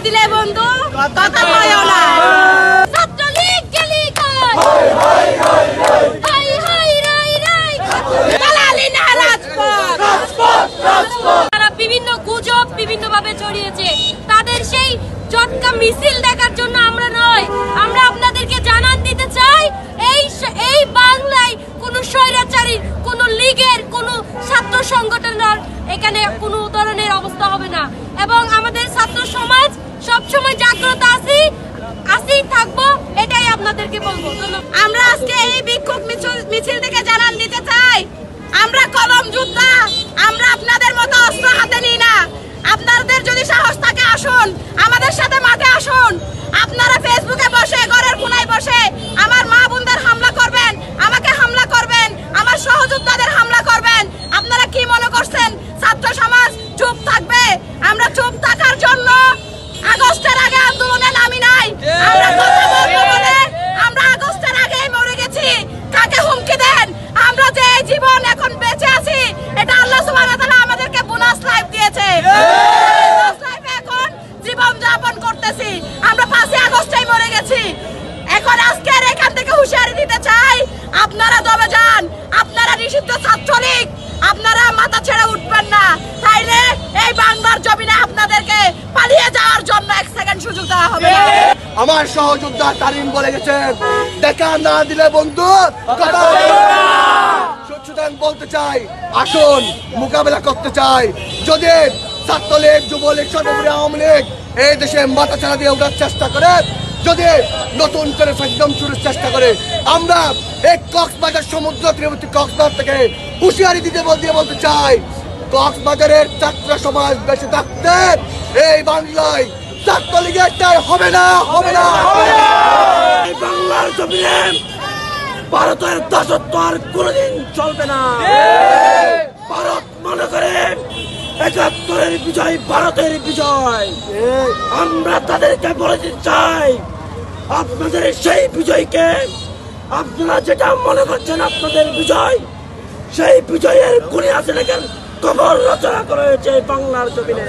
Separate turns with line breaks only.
দিলে বন্ধু কথা কয়ও না। ছাত্রলীগ গেলি কই, হাই হাই রাই রাই, দালালি না রাজপথ, তারা বিভিন্ন গুজব বিভিন্ন ভাবে ছড়িয়েছে। তাদের সেই চটকা মিছিল দেখার জন্য আমরা নয়, আমরা আপনাদেরকে জানান দিতে চাই এই বাংলায় কোনো স্বৈরাচারী, কোনো লীগের, কোনো ছাত্র সংগঠনের এখানে কোনো ধরনের অবস্থা হবে না। এবং আমাদের ছাত্র সমাজ সবসময় জাগ্রত আসি থাকবো, এটাই আপনাদেরকে বলবো। আমরা আজকে এই বিক্ষোভ মিছিল থেকে জানান দিতে চাই, আমরা কলম যোদ্ধা, আমরা আপনাদের মতো অস্ত্র হাতে নিই না। আপনাদের যদি সাহস থাকে আসুন, আমাদের সাথে মাঠে আসুন। আপনারা ফেসবুকে বসে, ঘরের কোনায় বসে আমার মা বোনদের হামলা করবেন, আমাকে হামলা করবেন, আমার সহযোদ্ধাদের হামলা করবেন। আপনারা কি মনে করছেন ছাত্র সমাজ চুপ থাকবে? আমরা চুপ থাকার জন্য আগস্টের আগে আন্দোলনে নামি নাই। আমরা কথা বলবো বলে আমরা আগস্টের আগেই মরে গেছি। কাকে হুমকি দেন? আমরা যে জীবন এখন বেঁচে আছি, এটা আল্লাহ সুবহানাহু ওয়া তাআলা আমাদেরকে বোনাস লাইফ দিয়েছে। বোনাস লাইফে এখন জীবন যাপন করতেছি। আমরা 5 আগস্টেই মরে গেছি। এখন আজকের এখান থেকে হুঁশিয়ারি দিতে চাই, আপনারা দমে যান। আপনারা নিষিদ্ধ ছাত্রলীগ, আপনারা মাথা ছেড়ে উঠবেন না। তাইলে এই বাংলার জমিনে আপনাদেরকে পালিয়ে যাওয়ার জন্য 1 সেকেন্ড সুযোগ দেওয়া হবে না।
আমার সহযোদ্ধা তারিম বলে গেছেন, দেখা না দিলে বন্ধু কথা সুতরাং বলতে চাই, আসুন মোকাবেলা করতে চাই। যদি ছাত্রলীগ, যুবলীগ, সর্বোপরি আওয়ামী লীগ এই দেশে মাথা ছাড়া দিয়ে ওঠার চেষ্টা করে, যদি নতুন করে একদম শুরুর চেষ্টা করে, আমরা এই কক্সবাজার সমুদ্র তীরবর্তী কক্সবাজার থেকে হুঁশিয়ারি দিয়ে বলতে চাই, কক্সবাজারের ছাত্র সমাজ বেঁচে থাকতে এই বাংলায় ছাত্রলীগের টাই হবে না, হবে না, হবে না। এই বাংলার জমিনে ভারতের দাসত্ব আর কোনদিন চলবে না। ভারত মনে করে ৭১-এর বিজয় ভারতের বিজয়। আমরা তাদেরকে বলে দিতে চাই, আপনাদের সেই বিজয়কে, আপনারা যেটা মনে করছেন আপনাদের বিজয়, সেই বিজয়ের গুণে আছে দেখেন কবর রচনা করা হয়েছে বাংলার জমিনে।